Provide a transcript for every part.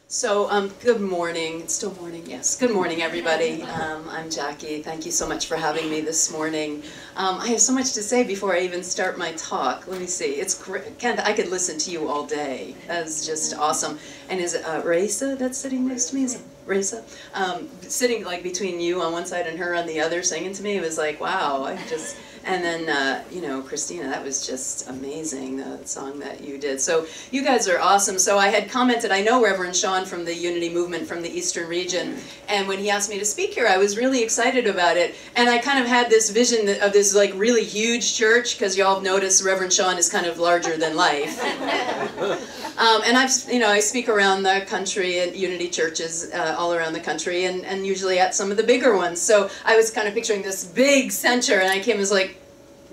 So, good morning. It's still morning, yes. Good morning, everybody. I'm Jackie. Thank you so much for having me this morning. I have so much to say before I even start my talk. Let me see. It's great. Kent, I could listen to you all day. That's just awesome. And is it Raisa that's sitting next to me? Is it Raisa? Sitting like between you on one side and her on the other, singing to me. It was like, wow. I just... And then, you know, Christina, that was just amazing, the song that you did. So you guys are awesome. So I had commented, I know Reverend Shawn from the Unity Movement from the Eastern region, and when he asked me to speak here, I was really excited about it. And I kind of had this vision of this like really huge church, because y'all notice Reverend Shawn is kind of larger than life. And I speak around the country at Unity churches all around the country, and usually at some of the bigger ones. So I was kind of picturing this big center, and I came as like,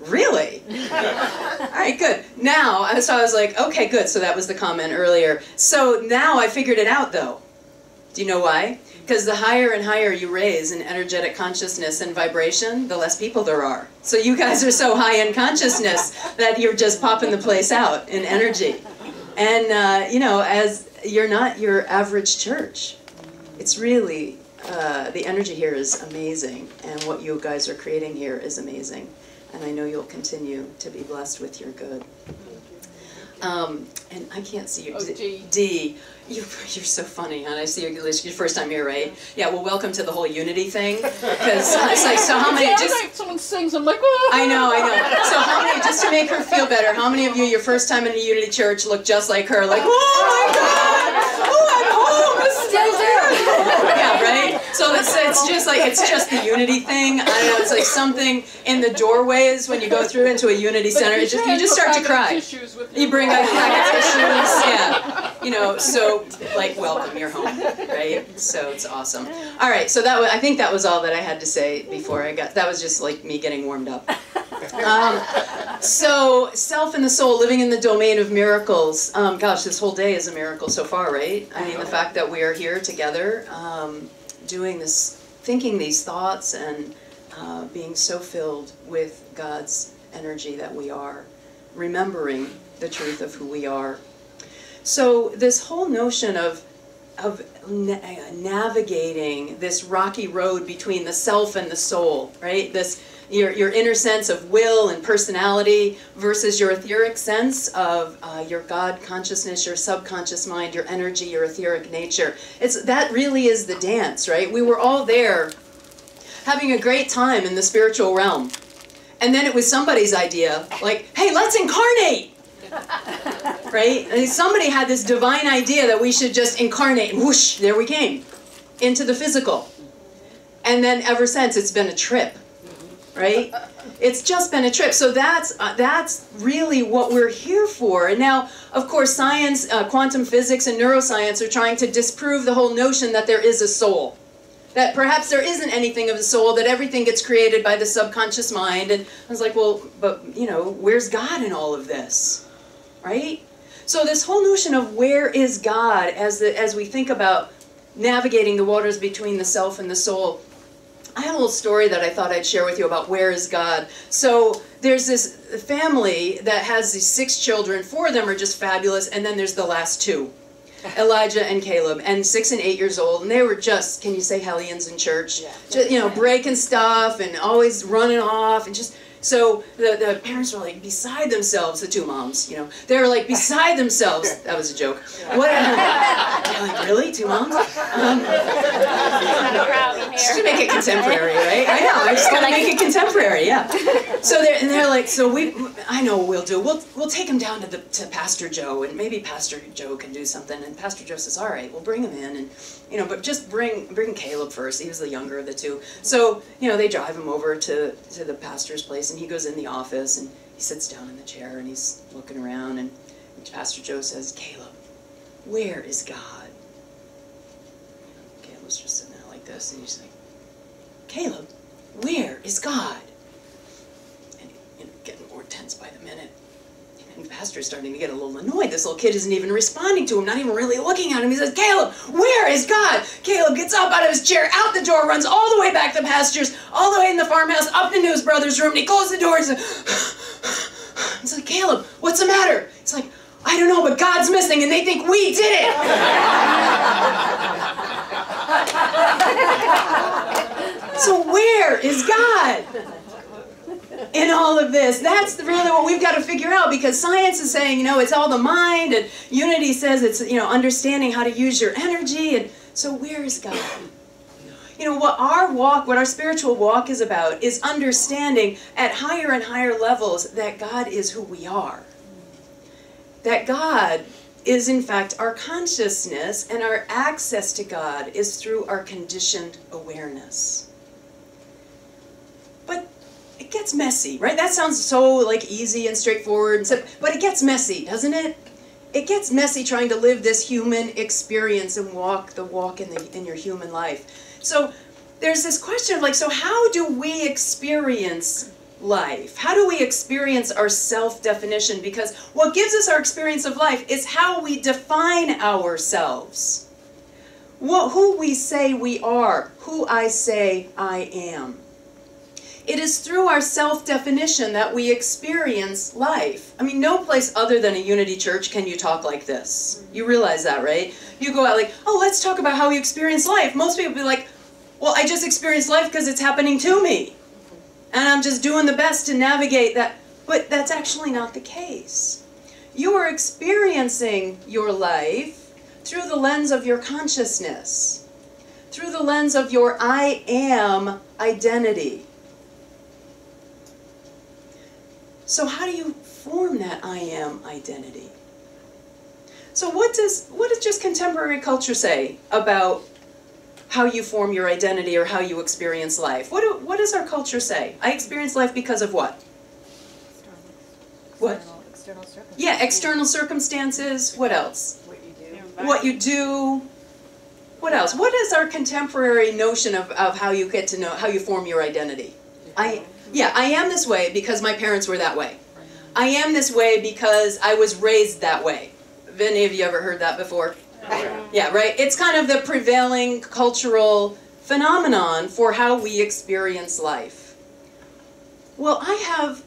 really? All right, good. Now, so I was like, okay, good. So that was the comment earlier. So now I figured it out, though. Do you know why? Because the higher and higher you raise in energetic consciousness and vibration, the less people there are. So you guys are so high in consciousness that you're just popping the place out in energy. And, you know, as you're not your average church. It's really, the energy here is amazing. And what you guys are creating here is amazing. And I know you'll continue to be blessed with your good. And I can't see you. Oh, D. You're so funny, hon. I see your first time here, right? Yeah, well, welcome to the whole Unity thing. Because it's like, so how many... Just someone sings, I'm like, oh. I know. So how many, just to make her feel better, how many of you, your first time in a Unity church, look just like her? Like, oh my God! Oh, I'm home! This is yeah, right? So it's just like, it's just the Unity thing. I don't know, it's like something in the doorways when you go through into a Unity center. You just start to cry. You bring a bag of tissues, yeah. You know, so like, welcome, you're home, right? So it's awesome. All right, so that was, I think that was all that I had to say before I got, that was just like me getting warmed up. So, self and the soul, living in the domain of miracles. Gosh, this whole day is a miracle so far, right? I mean, the fact that we are here together, doing this, thinking these thoughts and being so filled with God's energy that we are, remembering the truth of who we are. So this whole notion of navigating this rocky road between the self and the soul, right? This your inner sense of will and personality versus your etheric sense of your God consciousness, your subconscious mind, your energy, your etheric nature. That really is the dance, right? We were all there having a great time in the spiritual realm. And then it was somebody's idea, like, hey, let's incarnate! Right? And somebody had this divine idea that we should just incarnate, and whoosh, there we came, into the physical. And then ever since, it's been a trip, right? It's just been a trip. So that's really what we're here for. And now, of course, science, quantum physics and neuroscience are trying to disprove the whole notion that there is a soul. That perhaps there isn't anything of the soul, that everything gets created by the subconscious mind. And I was like, well, but, you know, where's God in all of this? Right? So this whole notion of where is God as we think about navigating the waters between the self and the soul, I have a little story that I thought I'd share with you about where is God. So there's this family that has these 6 children. 4 of them are just fabulous, and then there's the last 2. Elijah and Caleb, and 6 and 8 years old, and they were just, can you say hellions in church? Yeah. Just, you know, breaking stuff and always running off and just, so the parents were like beside themselves, the 2 moms, you know, they were like beside themselves. That was a joke. What? They're like, really? 2 moms? Just to make it contemporary, right? I know, I just gotta make it contemporary, yeah. So they're like, so I know what we'll do. We'll take him down to Pastor Joe, and maybe Pastor Joe can do something. And Pastor Joe says, all right, we'll bring him in, and you know, but just bring Caleb first. He was the younger of the 2. So you know, they drive him over to the pastor's place, and he goes in the office, and he sits down in the chair, and he's looking around, and Pastor Joe says, Caleb, where is God? Caleb was just sitting there like this, and he's like, Caleb, where is God? And you know, getting more tense by the minute. And the pastor's starting to get a little annoyed. This little kid isn't even responding to him, not even really looking at him. He says, Caleb, where is God? Caleb gets up out of his chair, out the door, runs all the way back to the pastures, all the way in the farmhouse, up into his brother's room, and he closes the door and says, he's like, Caleb, what's the matter? He's like, I don't know, but God's missing, and they think we did it. is God in all of this? That's really what we've got to figure out, because science is saying, you know, it's all the mind, and unity says it's, you know, understanding how to use your energy. And so where is God? You know, what our spiritual walk is about is understanding at higher and higher levels that God is who we are. That God is in fact our consciousness, and our access to God is through our conditioned awareness. But it gets messy, right? That sounds so like easy and straightforward, but it gets messy, doesn't it? It gets messy trying to live this human experience and walk the walk in your human life. So there's this question of like, so how do we experience life? How do we experience our self-definition? Because what gives us our experience of life is how we define ourselves. Who we say we are, who I say I am. It is through our self-definition that we experience life. I mean, no place other than a Unity Church can you talk like this. You realize that, right? You go out like, oh, let's talk about how you experience life. Most people be like, well, I just experience life because it's happening to me. And I'm just doing the best to navigate that. But that's actually not the case. You are experiencing your life through the lens of your consciousness, through the lens of your I am identity. So how do you form that I am identity? So what does just contemporary culture say about how you form your identity or how you experience life? What does our culture say? I experience life because of what? External circumstances. Yeah, external circumstances. What else? What you do. What you do. What else? What is our contemporary notion of how you get to know, how you form your identity? I am this way because my parents were that way. I am this way because I was raised that way. Have any of you ever heard that before? Yeah, right? It's kind of the prevailing cultural phenomenon for how we experience life. Well, I have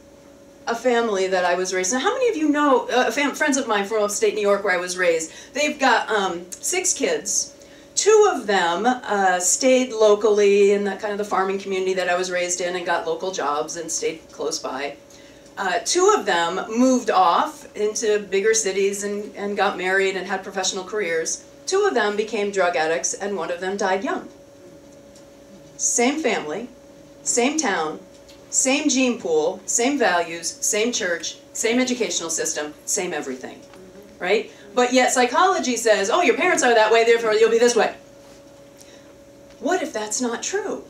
a family that I was raised in. How many of you know, friends of mine from upstate New York where I was raised, they've got 6 kids. 2 of them stayed locally in that kind of the farming community that I was raised in and got local jobs and stayed close by. 2 of them moved off into bigger cities and got married and had professional careers. 2 of them became drug addicts, and 1 of them died young. Same family, same town, same gene pool, same values, same church, same educational system, same everything, right? But yet psychology says, oh, your parents are that way, therefore you'll be this way. What if that's not true?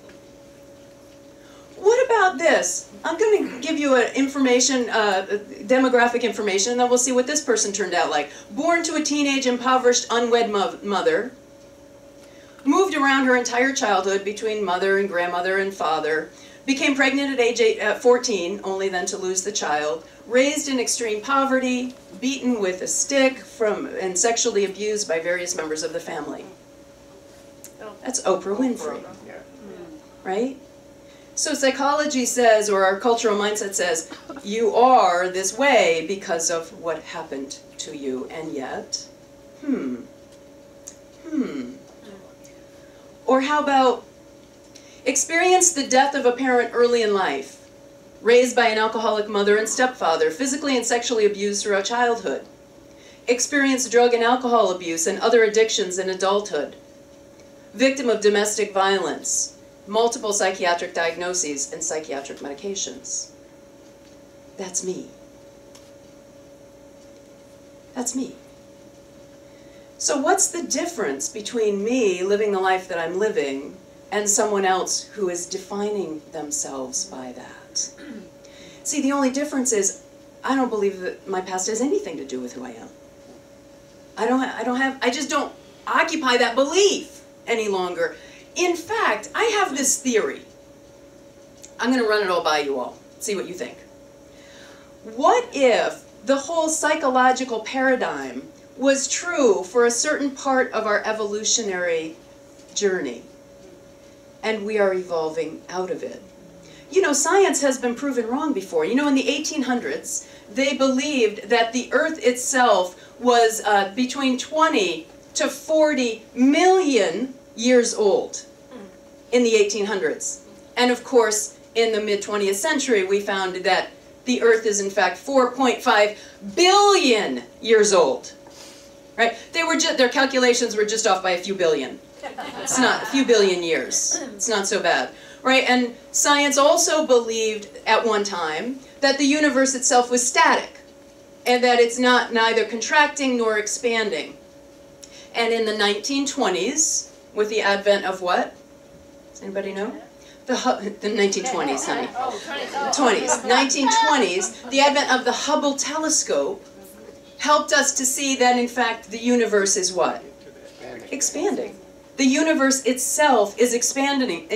What about this? I'm going to give you demographic information, and then we'll see what this person turned out like. Born to a teenage, impoverished, unwed mother. Moved around her entire childhood between mother and grandmother and father. Became pregnant at 14, only then to lose the child. Raised in extreme poverty, beaten with a stick, and sexually abused by various members of the family. That's Oprah Winfrey, right? So psychology says, or our cultural mindset says, you are this way because of what happened to you, and yet, Or how about, experience the death of a parent early in life, raised by an alcoholic mother and stepfather, physically and sexually abused throughout childhood. Experience drug and alcohol abuse and other addictions in adulthood. Victim of domestic violence. Multiple psychiatric diagnoses and psychiatric medications. That's me. That's me. So what's the difference between me living the life that I'm living and someone else who is defining themselves by that? See, the only difference is I don't believe that my past has anything to do with who I am. I just don't occupy that belief any longer. In fact, I have this theory. I'm going to run it all by you all, see what you think. What if the whole psychological paradigm was true for a certain part of our evolutionary journey, and we are evolving out of it? You know, science has been proven wrong before. You know, in the 1800s, they believed that the Earth itself was between 20 to 40 million years old in the 1800s. And of course, in the mid-20th century, we found that the Earth is in fact 4.5 billion years old. Right? Their calculations were just off by a few billion. It's not a few billion years. It's not so bad. Right? And science also believed at one time that the universe itself was static, and that it's neither contracting nor expanding. And in the 1920s, with the advent of what? Does anybody know? The 1920s, honey. 1920s, the advent of the Hubble telescope helped us to see that, in fact, the universe is what? Expanding. The universe itself is expanding.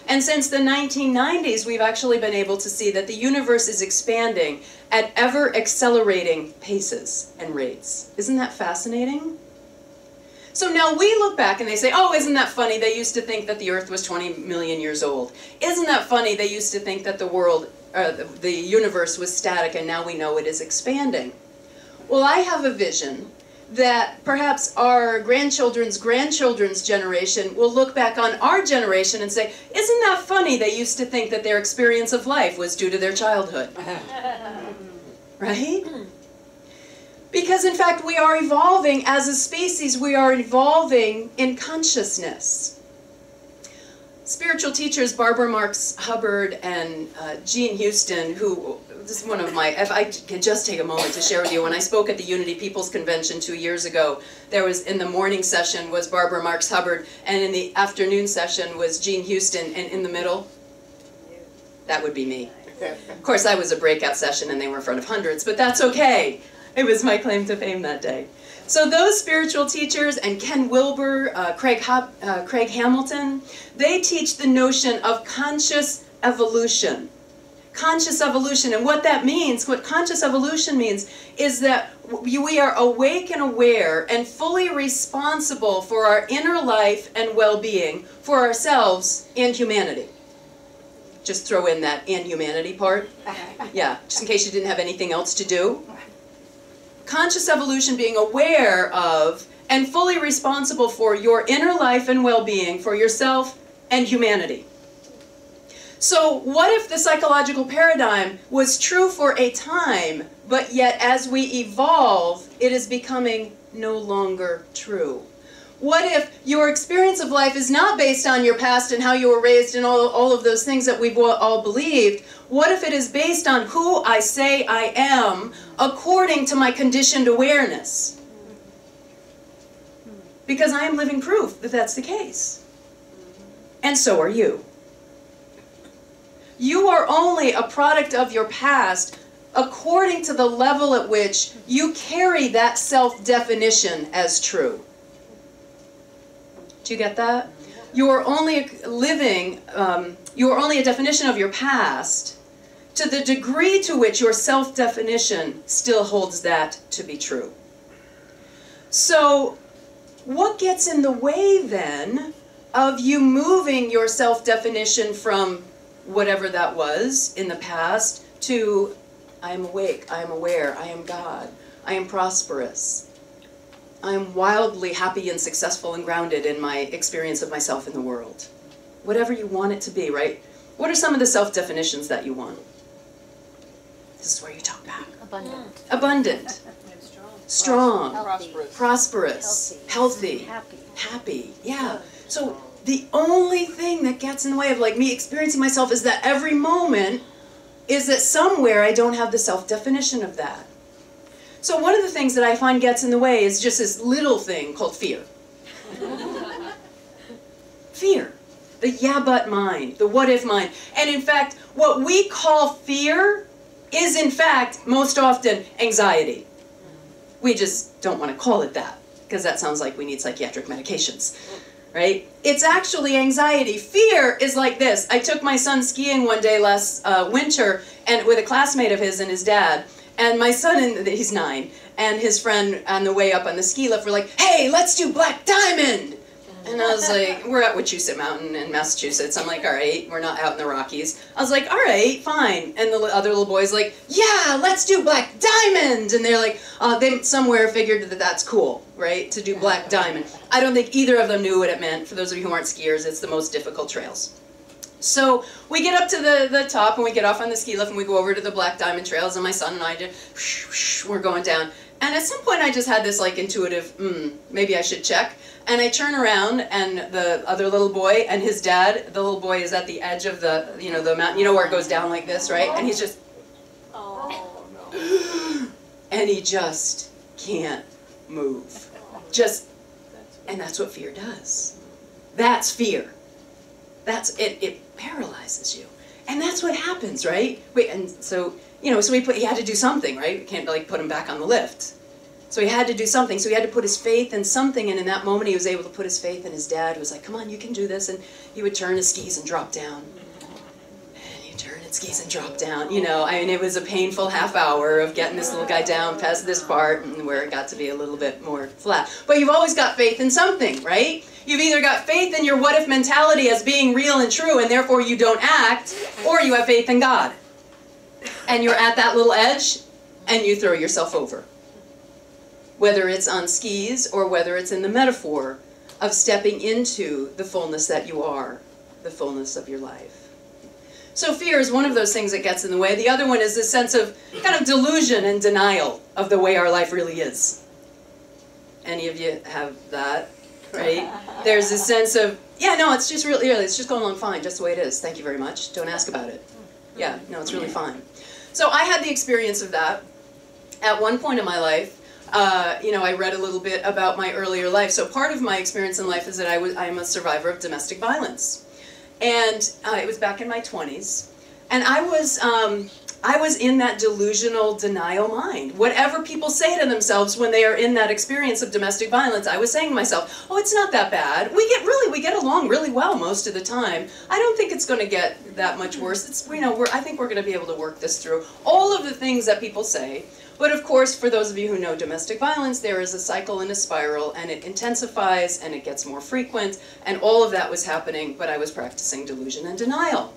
And since the 1990s, we've actually been able to see that the universe is expanding at ever-accelerating paces and rates. Isn't that fascinating? So now we look back and they say, oh, isn't that funny? They used to think that the Earth was 20 million years old. Isn't that funny? They used to think that the universe was static, and now we know it is expanding. Well, I have a vision that perhaps our grandchildren's generation will look back on our generation and say, isn't that funny? They used to think that their experience of life was due to their childhood. Right? Because in fact, we are evolving as a species. We are evolving in consciousness. Spiritual teachers Barbara Marx Hubbard and Jean Houston, who, this is one of my, if I could just take a moment to share with you, when I spoke at the Unity People's Convention 2 years ago, there was, in the morning session was Barbara Marx Hubbard, and in the afternoon session was Jean Houston, and in the middle, that would be me. Of course, I was a breakout session and they were in front of hundreds, but that's okay. It was my claim to fame that day. So those spiritual teachers, and Ken Wilber, Craig Hamilton, they teach the notion of conscious evolution. Conscious evolution, and what that means, what conscious evolution means, is that we are awake and aware and fully responsible for our inner life and well-being for ourselves and humanity. Just throw in that "and humanity" part. Yeah, just in case you didn't have anything else to do. Conscious evolution, being aware of and fully responsible for your inner life and well-being for yourself and humanity. So what if the psychological paradigm was true for a time, but yet as we evolve, it is becoming no longer true? What if your experience of life is not based on your past and how you were raised and all of those things that we've all believed? What if it is based on who I say I am according to my conditioned awareness? Because I am living proof that that's the case. And so are you. You are only a product of your past according to the level at which you carry that self-definition as true. Do you get that? You are only you are only a definition of your past to the degree to which your self-definition still holds that to be true. So, what gets in the way then of you moving your self-definition from whatever that was in the past to I am awake, I am aware, I am God, I am prosperous, I am wildly happy and successful and grounded in my experience of myself in the world. Whatever you want it to be, right? What are some of the self-definitions that you want? This is where you talk back. Abundant. Abundant. Strong. Healthy. Prosperous. Healthy. Happy. Yeah. So the only thing that gets in the way of like me experiencing myself is that every moment is that somewhere I don't have the self-definition of that. So one of the things that I find gets in the way is just this little thing called fear. Fear. The yeah but mind. The what if mind. And in fact, what we call fear is in fact most often anxiety. We just don't want to call it that because that sounds like we need psychiatric medications. Right? It's actually anxiety. Fear is like this. I took my son skiing one day last winter and with a classmate of his and his dad. And my son, he's 9, and his friend on the way up on the ski lift were like, hey, let's do Black Diamond! And I was like, we're at Wachusett Mountain in Massachusetts. I'm like, all right, we're not out in the Rockies. I was like, all right, fine. And the other little boy's like, yeah, let's do Black Diamond! And they're like, they somewhere figured that that's cool, right, to do Black Diamond. I don't think either of them knew what it meant. For those of you who aren't skiers, it's the most difficult trails. So we get up to the top and we get off on the ski lift and we go over to the Black Diamond Trails, and my son and I just, we're going down. And at some point I just had this like intuitive, maybe I should check. And I turn around and the other little boy and his dad, the little boy is at the edge of the, the mountain, where it goes down like this, right? And he's just, Oh, no. and he just can't move. And that's what fear does. That's fear. That's it. It paralyzes you, and that's what happens, right? And so so he had to do something, right? We can't like put him back on the lift. So he had to do something. So he had to put his faith in something, and in that moment he was able to put his faith in his dad, who was like, "Come on, you can do this." And he would turn his skis and drop down. And he'd turn his skis and drop down. I mean, it was a painful half hour of getting this little guy down past this part, and where it got to be a little bit more flat. But you've always got faith in something, right? You've either got faith in your what-if mentality as being real and true, and therefore you don't act, or you have faith in God. And you're at that little edge, and you throw yourself over. Whether it's on skis, or whether it's in the metaphor of stepping into the fullness that you are, the fullness of your life. So fear is one of those things that gets in the way. The other one is this sense of kind of delusion and denial of the way our life really is. Any of you have that? Right? There's a sense of, yeah, no, it's just really early. It's just going along fine, just the way it is. Thank you very much. Don't ask about it. Yeah, no, it's really fine. So I had the experience of that at one point in my life. I read a little bit about my earlier life. So part of my experience in life is that I am a survivor of domestic violence. And it was back in my 20s. And I was in that delusional denial mind. Whatever people say to themselves when they are in that experience of domestic violence, I was saying to myself, oh, it's not that bad. We get along really well most of the time. I don't think it's going to get that much worse. I think we're going to be able to work this through. All of the things that people say. But of course, for those of you who know domestic violence, there is a cycle and a spiral, and it intensifies and it gets more frequent, and all of that was happening, but I was practicing delusion and denial.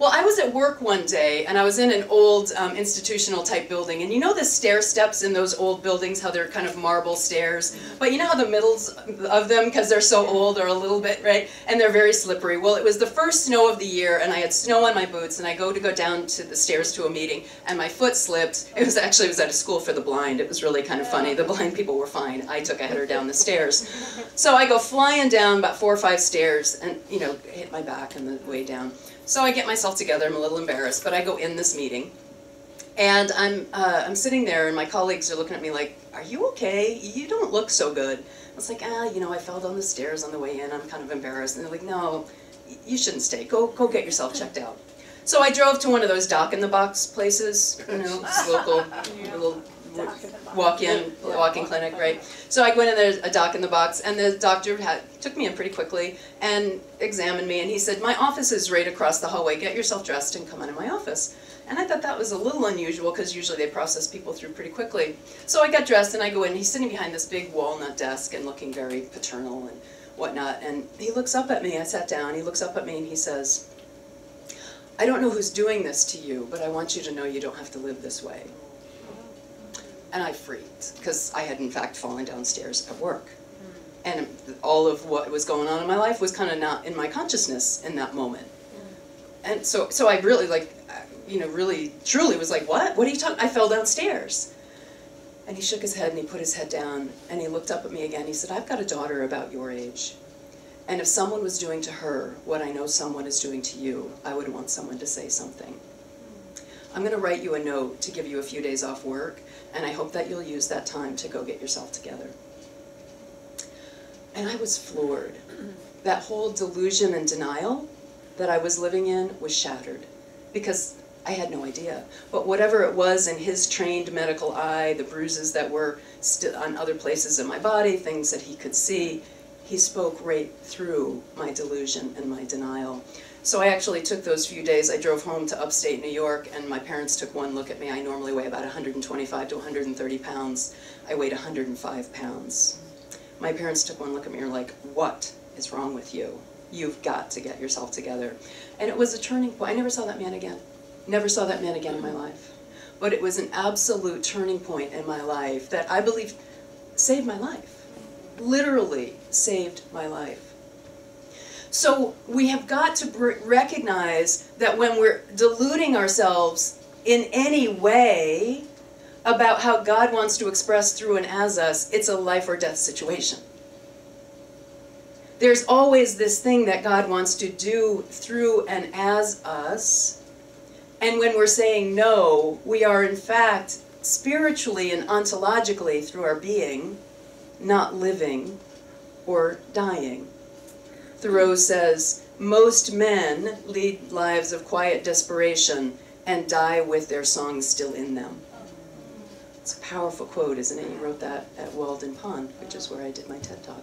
Well, I was at work one day, and I was in an old institutional type building, and you know the stair steps in those old buildings, how they're kind of marble stairs, but you know how the middles of them, because they're so old, are a little bit, right, and they're very slippery. Well, it was the first snow of the year, and I had snow on my boots, and I go down to the stairs to a meeting, and my foot slipped. It was at a school for the blind. It was really kind of funny. The blind people were fine. I took a header down the stairs. So I go flying down about 4 or 5 stairs, and, hit my back on the way down. So I get myself together. I'm a little embarrassed, but I go in this meeting, and I'm sitting there, and my colleagues are looking at me like, "Are you okay? You don't look so good." I was like, I fell down the stairs on the way in. I'm kind of embarrassed. And they're like, "No, you shouldn't stay. Go get yourself checked out." So I drove to one of those dock-in-the-box places, this local little walk-in clinic, right? So I went in there, a dock in the box, and the doctor took me in pretty quickly and examined me, and he said, "My office is right across the hallway. Get yourself dressed and come into my office." And I thought that was a little unusual, because usually they process people through pretty quickly. So I got dressed and I go in, and he's sitting behind this big walnut desk and looking very paternal and whatnot, and he looks up at me. I sat down, he looks up at me and he says, "I don't know who's doing this to you, but I want you to know you don't have to live this way." And I freaked, because I had in fact fallen downstairs at work. And all of what was going on in my life was kind of not in my consciousness in that moment. And so I really really truly was like, what? What are you talking? I fell downstairs. And he shook his head and he put his head down and he looked up at me again. He said, "I've got a daughter about your age. And if someone was doing to her what I know someone is doing to you, I would want someone to say something. I'm going to write you a note to give you a few days off work, and I hope that you'll use that time to go get yourself together." And I was floored. That whole delusion and denial that I was living in was shattered, because I had no idea. But whatever it was in his trained medical eye, the bruises that were still on other places in my body, things that he could see, he spoke right through my delusion and my denial. So I actually took those few days. I drove home to upstate New York, and my parents took one look at me. I normally weigh about 125 to 130 pounds. I weighed 105 pounds. My parents took one look at me and were like, "What is wrong with you? You've got to get yourself together." And it was a turning point. I never saw that man again. Never saw that man again in my life. But it was an absolute turning point in my life that I believe saved my life. Literally saved my life. So we have got to recognize that when we're deluding ourselves in any way about how God wants to express through and as us, it's a life or death situation. There's always this thing that God wants to do through and as us. And when we're saying no, we are in fact spiritually and ontologically through our being, not living or dying. Thoreau says, most men lead lives of quiet desperation and die with their songs still in them. It's a powerful quote, isn't it? He wrote that at Walden Pond, which is where I did my TED Talk.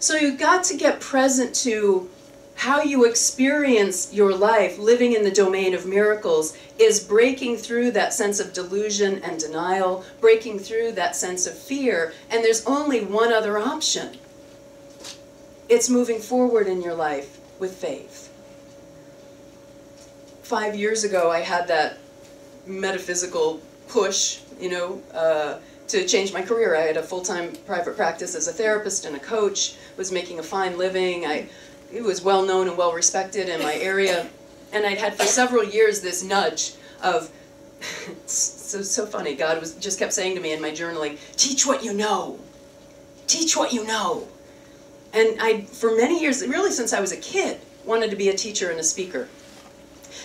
So you've got to get present to how you experience your life living in the domain of miracles is breaking through that sense of delusion and denial, breaking through that sense of fear, and there's only one other option. It's moving forward in your life with faith. 5 years ago, I had that metaphysical push, to change my career. I had a full-time private practice as a therapist and a coach, was making a fine living. It was well known and well respected in my area, and I'd had for several years this nudge of, so funny, God just kept saying to me in my journaling, teach what you know, teach what you know. And I, for many years, really since I was a kid, wanted to be a teacher and a speaker.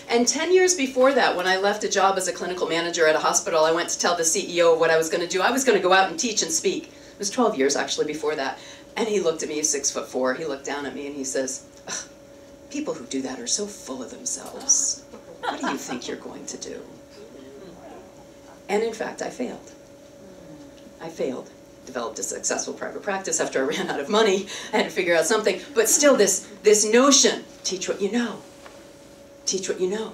And 10 years before that, when I left a job as a clinical manager at a hospital, I went to tell the CEO of what I was going to do. I was going to go out and teach and speak. It was 12 years actually before that. And he looked at me, he's 6'4", he looked down at me and he says, people who do that are so full of themselves. What do you think you're going to do? And in fact, I failed. I failed. Developed a successful private practice after I ran out of money. I had to figure out something. But still this notion, teach what you know. Teach what you know.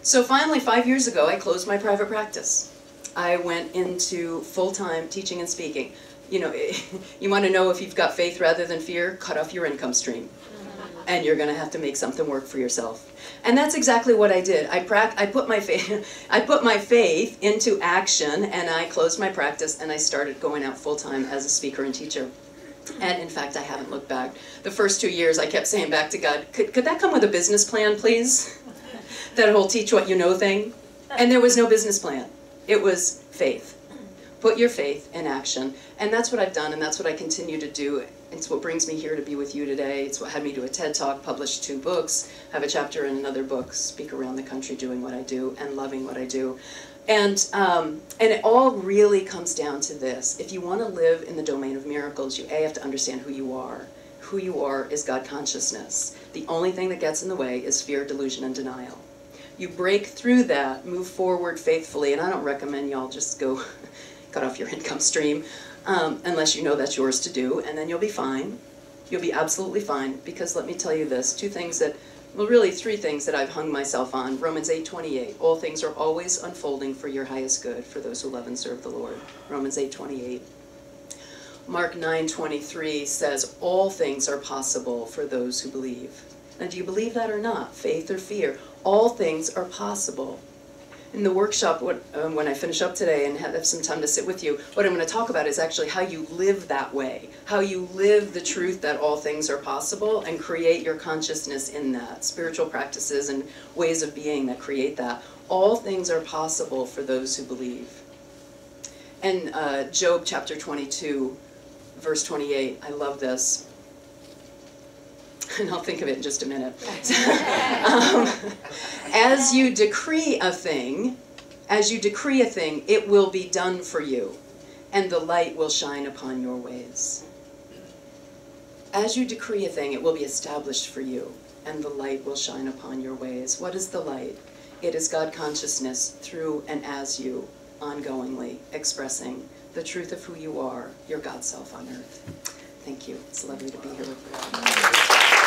So finally, 5 years ago, I closed my private practice. I went into full-time teaching and speaking. You want to know if you've got faith rather than fear? Cut off your income stream. And you're going to have to make something work for yourself. And that's exactly what I did. I put my faith into action, and I closed my practice, and I started going out full-time as a speaker and teacher. And in fact, I haven't looked back. The first 2 years, I kept saying back to God, could that come with a business plan, please? That whole teach what you know thing. And there was no business plan. It was faith. Put your faith in action. And that's what I've done, and that's what I continue to do. It's what brings me here to be with you today. It's what had me do a TED Talk, publish 2 books, have a chapter in another book, speak around the country doing what I do and loving what I do. And it all really comes down to this. If you want to live in the domain of miracles, you have to understand who you are. Who you are is God consciousness. The only thing that gets in the way is fear, delusion, and denial. You break through that, move forward faithfully, and I don't recommend y'all just go cut off your income stream unless you know that's yours to do, and then you'll be fine. You'll be absolutely fine, because let me tell you this, 3 things that I've hung myself on. Romans 8:28, all things are always unfolding for your highest good for those who love and serve the Lord. Romans 8:28. Mark 9:23 says, all things are possible for those who believe. Now, do you believe that or not? Faith or fear? All things are possible. In the workshop, when I finish up today and have some time to sit with you, what I'm going to talk about is actually how you live that way. How you live the truth that all things are possible and create your consciousness in that. Spiritual practices and ways of being that create that. All things are possible for those who believe. And Job chapter 22, verse 28, I love this. And I'll think of it in just a minute. As you decree a thing, it will be done for you, and the light will shine upon your ways. As you decree a thing, it will be established for you, and the light will shine upon your ways. What is the light? It is God consciousness through and as you, ongoingly expressing the truth of who you are, your God self on earth. Thank you. It's lovely to be here with you.